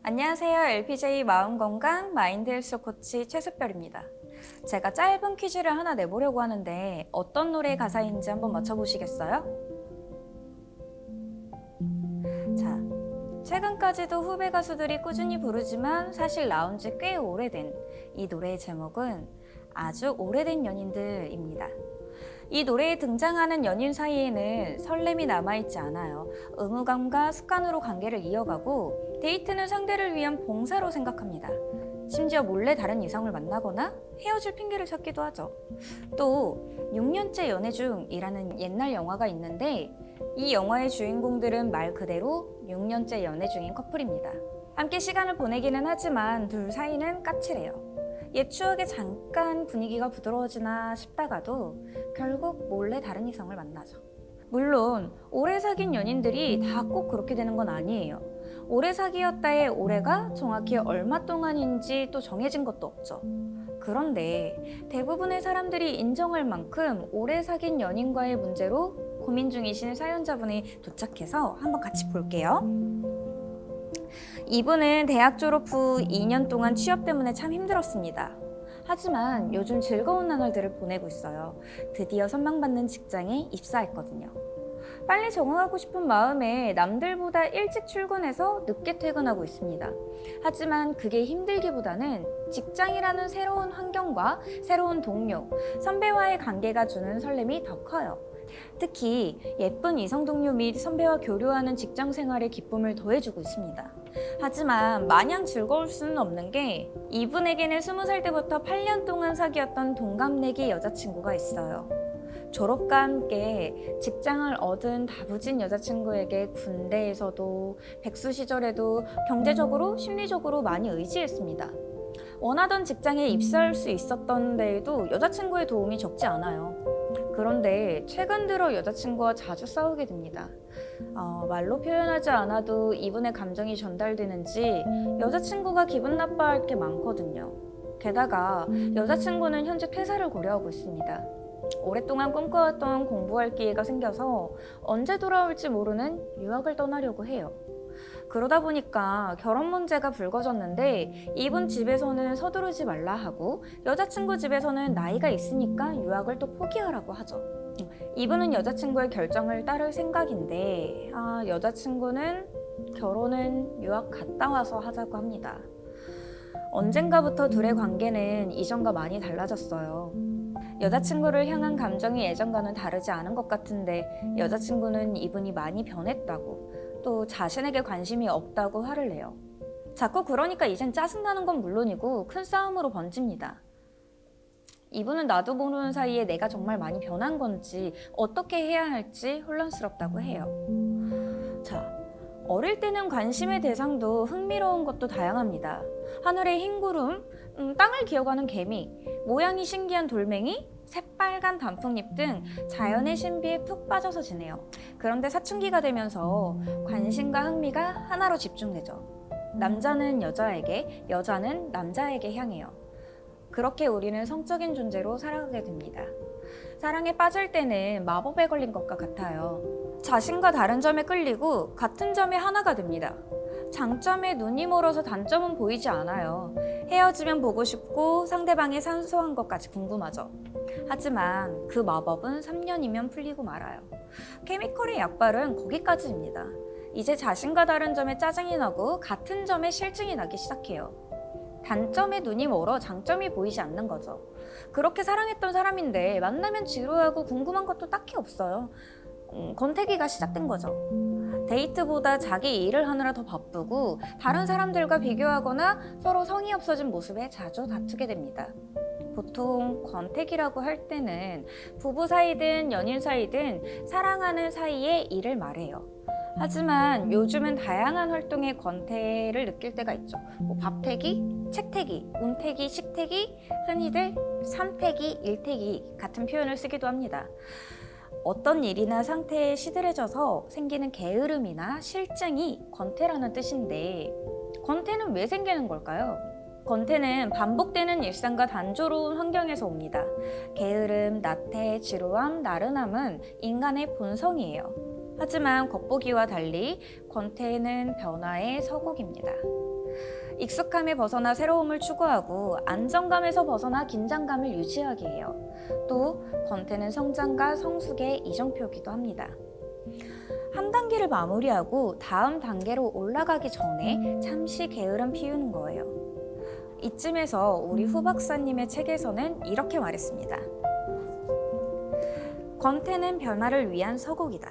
안녕하세요. LPJ 마음건강 마인드 헬스 코치 최수별입니다. 제가 짧은 퀴즈를 하나 내보려고 하는데 어떤 노래의 가사인지 한번 맞춰보시겠어요? 자, 최근까지도 후배 가수들이 꾸준히 부르지만 사실 나온 지 꽤 오래된 이 노래의 제목은 아주 오래된 연인들입니다. 이 노래에 등장하는 연인 사이에는 설렘이 남아있지 않아요. 의무감과 습관으로 관계를 이어가고 데이트는 상대를 위한 봉사로 생각합니다. 심지어 몰래 다른 이성을 만나거나 헤어질 핑계를 찾기도 하죠. 또 6년째 연애 중이라는 옛날 영화가 있는데 이 영화의 주인공들은 말 그대로 6년째 연애 중인 커플입니다. 함께 시간을 보내기는 하지만 둘 사이는 까칠해요. 옛 추억에 잠깐 분위기가 부드러워지나 싶다가도 결국 몰래 다른 이성을 만나죠. 물론 오래 사귄 연인들이 다 꼭 그렇게 되는 건 아니에요. 오래 사귀었다의 오래가 정확히 얼마 동안인지 또 정해진 것도 없죠. 그런데 대부분의 사람들이 인정할 만큼 오래 사귄 연인과의 문제로 고민 중이신 사연자분이 도착해서 한번 같이 볼게요. 이분은 대학 졸업 후 2년 동안 취업 때문에 참 힘들었습니다. 하지만 요즘 즐거운 나날들을 보내고 있어요. 드디어 선망받는 직장에 입사했거든요. 빨리 적응하고 싶은 마음에 남들보다 일찍 출근해서 늦게 퇴근하고 있습니다. 하지만 그게 힘들기보다는 직장이라는 새로운 환경과 새로운 동료, 선배와의 관계가 주는 설렘이 더 커요. 특히 예쁜 이성 동료 및 선배와 교류하는 직장 생활의 기쁨을 더해주고 있습니다. 하지만 마냥 즐거울 수는 없는 게 이분에게는 20살 때부터 8년 동안 사귀었던 동갑내기 여자친구가 있어요. 졸업과 함께 직장을 얻은 다부진 여자친구에게 군대에서도 백수 시절에도 경제적으로 심리적으로 많이 의지했습니다. 원하던 직장에 입사할 수 있었던 데에도 여자친구의 도움이 적지 않아요. 그런데 최근 들어 여자친구와 자주 싸우게 됩니다. 말로 표현하지 않아도 이분의 감정이 전달되는지 여자친구가 기분 나빠할 게 많거든요. 게다가 여자친구는 현재 퇴사를 고려하고 있습니다. 오랫동안 꿈꿔왔던 공부할 기회가 생겨서 언제 돌아올지 모르는 유학을 떠나려고 해요. 그러다 보니까 결혼 문제가 불거졌는데 이분 집에서는 서두르지 말라 하고 여자친구 집에서는 나이가 있으니까 유학을 또 포기하라고 하죠. 이분은 여자친구의 결정을 따를 생각인데 여자친구는 결혼은 유학 갔다 와서 하자고 합니다. 언젠가부터 둘의 관계는 이전과 많이 달라졌어요. 여자친구를 향한 감정이 예전과는 다르지 않은 것 같은데 여자친구는 이분이 많이 변했다고 또 자신에게 관심이 없다고 화를 내요. 자꾸 그러니까 이젠 짜증나는 건 물론이고 큰 싸움으로 번집니다. 이분은 나도 모르는 사이에 내가 정말 많이 변한 건지 어떻게 해야 할지 혼란스럽다고 해요. 자, 어릴 때는 관심의 대상도 흥미로운 것도 다양합니다. 하늘의 흰 구름, 땅을 기어가는 개미, 모양이 신기한 돌멩이, 새빨간 단풍잎 등 자연의 신비에 푹 빠져서 지내요. 그런데 사춘기가 되면서 관심과 흥미가 하나로 집중되죠. 남자는 여자에게, 여자는 남자에게 향해요. 그렇게 우리는 성적인 존재로 살아가게 됩니다. 사랑에 빠질 때는 마법에 걸린 것과 같아요. 자신과 다른 점에 끌리고 같은 점에 하나가 됩니다. 장점에 눈이 멀어서 단점은 보이지 않아요. 헤어지면 보고 싶고 상대방의 사소한 것까지 궁금하죠. 하지만 그 마법은 3년이면 풀리고 말아요. 케미컬의 약발은 거기까지입니다. 이제 자신과 다른 점에 짜증이 나고 같은 점에 실증이 나기 시작해요. 단점에 눈이 멀어 장점이 보이지 않는 거죠. 그렇게 사랑했던 사람인데 만나면 지루하고 궁금한 것도 딱히 없어요. 권태기가 시작된 거죠. 데이트보다 자기 일을 하느라 더 바쁘고 다른 사람들과 비교하거나 서로 성의 없어진 모습에 자주 다투게 됩니다. 보통 권태기라고 할 때는 부부 사이든 연인 사이든 사랑하는 사이의 일을 말해요. 하지만 요즘은 다양한 활동에 권태를 느낄 때가 있죠. 밥태기, 책태기, 운태기, 식태기, 흔히들 삼태기, 일태기 같은 표현을 쓰기도 합니다. 어떤 일이나 상태에 시들해져서 생기는 게으름이나 실증이 권태라는 뜻인데 권태는 왜 생기는 걸까요? 권태는 반복되는 일상과 단조로운 환경에서 옵니다. 게으름, 나태, 지루함, 나른함은 인간의 본성이에요. 하지만 겉보기와 달리 권태는 변화의 서곡입니다. 익숙함에 벗어나 새로움을 추구하고 안정감에서 벗어나 긴장감을 유지하게 해요. 또 권태는 성장과 성숙의 이정표이기도 합니다. 한 단계를 마무리하고 다음 단계로 올라가기 전에 잠시 게으름 피우는 거예요. 이쯤에서 우리 후 박사님의 책에서는 이렇게 말했습니다. 권태는 변화를 위한 서곡이다.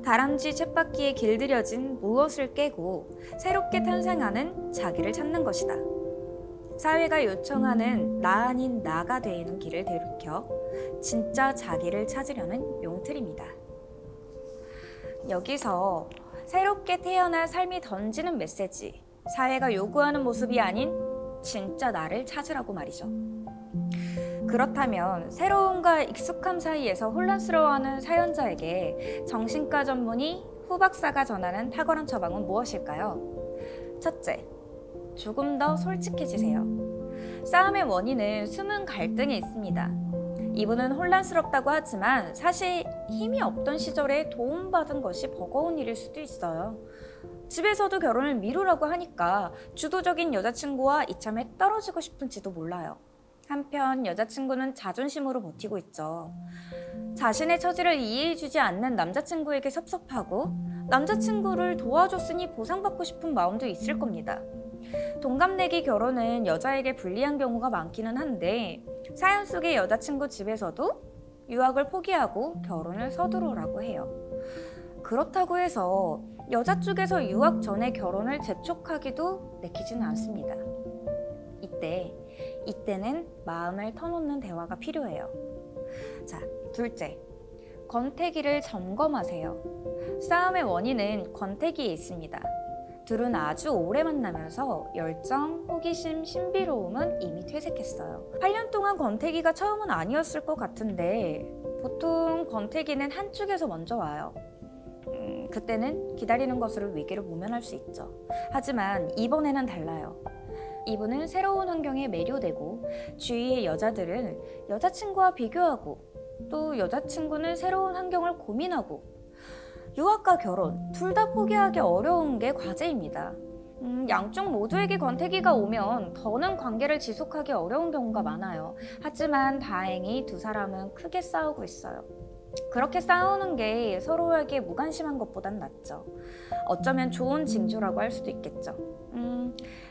다람쥐 쳇바퀴에 길들여진 무엇을 깨고 새롭게 탄생하는 자기를 찾는 것이다. 사회가 요청하는 나 아닌 나가 되는 길을 되돌켜 진짜 자기를 찾으려는 용틀입니다. 여기서 새롭게 태어날 삶이 던지는 메시지, 사회가 요구하는 모습이 아닌 진짜 나를 찾으라고 말이죠. 그렇다면 새로움과 익숙함 사이에서 혼란스러워하는 사연자에게 정신과 전문의 후 박사가 전하는 탁월한 처방은 무엇일까요? 첫째, 조금 더 솔직해지세요. 싸움의 원인은 숨은 갈등에 있습니다. 이분은 혼란스럽다고 하지만 사실 힘이 없던 시절에 도움받은 것이 버거운 일일 수도 있어요. 집에서도 결혼을 미루라고 하니까 주도적인 여자친구와 이참에 떨어지고 싶은지도 몰라요. 한편 여자친구는 자존심으로 버티고 있죠. 자신의 처지를 이해해주지 않는 남자친구에게 섭섭하고 남자친구를 도와줬으니 보상받고 싶은 마음도 있을 겁니다. 동갑내기 결혼은 여자에게 불리한 경우가 많기는 한데 사연 속의 여자친구 집에서도 유학을 포기하고 결혼을 서두르라고 해요. 그렇다고 해서 여자 쪽에서 유학 전에 결혼을 재촉하기도 내키지는 않습니다. 이때는 마음을 터놓는 대화가 필요해요. 자, 둘째, 권태기를 점검하세요. 싸움의 원인은 권태기에 있습니다. 둘은 아주 오래 만나면서 열정, 호기심, 신비로움은 이미 퇴색했어요. 8년 동안 권태기가 처음은 아니었을 것 같은데 보통 권태기는 한쪽에서 먼저 와요. 그때는 기다리는 것으로 위기를 모면할 수 있죠. 하지만 이번에는 달라요. 이분은 새로운 환경에 매료되고 주위의 여자들은 여자친구와 비교하고 또 여자친구는 새로운 환경을 고민하고 유학과 결혼 둘 다 포기하기 어려운 게 과제입니다. 양쪽 모두에게 권태기가 오면 더는 관계를 지속하기 어려운 경우가 많아요. 하지만 다행히 두 사람은 크게 싸우고 있어요. 그렇게 싸우는 게 서로에게 무관심한 것보단 낫죠. 어쩌면 좋은 징조라고 할 수도 있겠죠.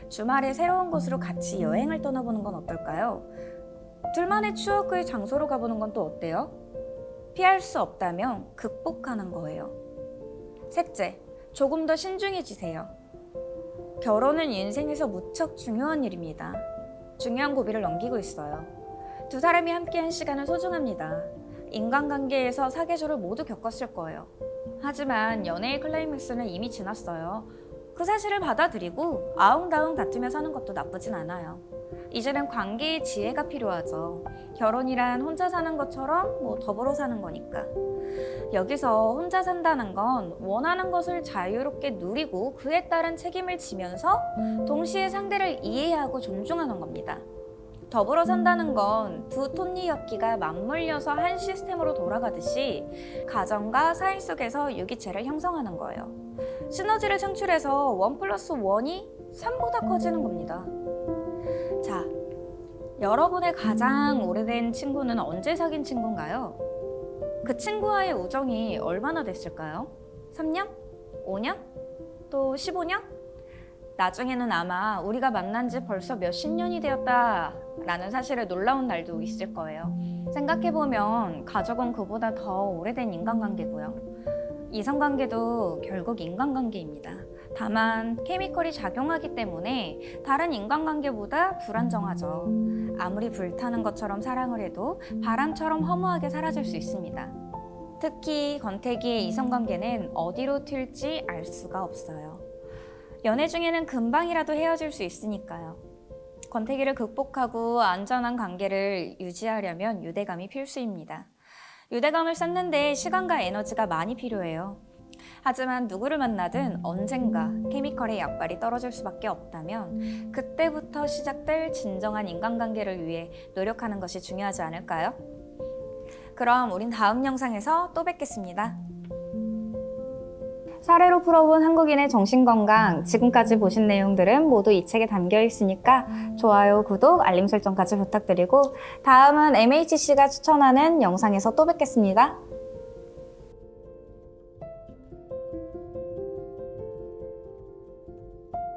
주말에 새로운 곳으로 같이 여행을 떠나보는 건 어떨까요? 둘만의 추억의 장소로 가보는 건 또 어때요? 피할 수 없다면 극복하는 거예요. 셋째, 조금 더 신중해지세요. 결혼은 인생에서 무척 중요한 일입니다. 중요한 고비를 넘기고 있어요. 두 사람이 함께한 시간은 소중합니다. 인간관계에서 사계절을 모두 겪었을 거예요. 하지만 연애의 클라이맥스는 이미 지났어요. 그 사실을 받아들이고 아웅다웅 다투며 사는 것도 나쁘진 않아요. 이제는 관계의 지혜가 필요하죠. 결혼이란 혼자 사는 것처럼 더불어 사는 거니까. 여기서 혼자 산다는 건 원하는 것을 자유롭게 누리고 그에 따른 책임을 지면서 동시에 상대를 이해하고 존중하는 겁니다. 더불어 산다는 건 두 톱니바퀴가 맞물려서 한 시스템으로 돌아가듯이 가정과 사회 속에서 유기체를 형성하는 거예요. 시너지를 창출해서 1+1이 3보다 커지는 겁니다. 자, 여러분의 가장 오래된 친구는 언제 사귄 친구인가요? 그 친구와의 우정이 얼마나 됐을까요? 3년? 5년? 또 15년? 나중에는 아마 우리가 만난 지 벌써 몇십 년이 되었다라는 사실에 놀라운 날도 있을 거예요. 생각해보면 가족은 그보다 더 오래된 인간관계고요. 이성관계도 결국 인간관계입니다. 다만 케미컬이 작용하기 때문에 다른 인간관계보다 불안정하죠. 아무리 불타는 것처럼 사랑을 해도 바람처럼 허무하게 사라질 수 있습니다. 특히 권태기의 이성관계는 어디로 튈지 알 수가 없어요. 연애 중에는 금방이라도 헤어질 수 있으니까요. 권태기를 극복하고 안전한 관계를 유지하려면 유대감이 필수입니다. 유대감을 쌓는데 시간과 에너지가 많이 필요해요. 하지만 누구를 만나든 언젠가 케미컬의 약발이 떨어질 수밖에 없다면 그때부터 시작될 진정한 인간관계를 위해 노력하는 것이 중요하지 않을까요? 그럼 우린 다음 영상에서 또 뵙겠습니다. 사례로 풀어본 한국인의 정신건강, 지금까지 보신 내용들은 모두 이 책에 담겨 있으니까 좋아요, 구독, 알림 설정까지 부탁드리고 다음은 MHC가 추천하는 영상에서 또 뵙겠습니다.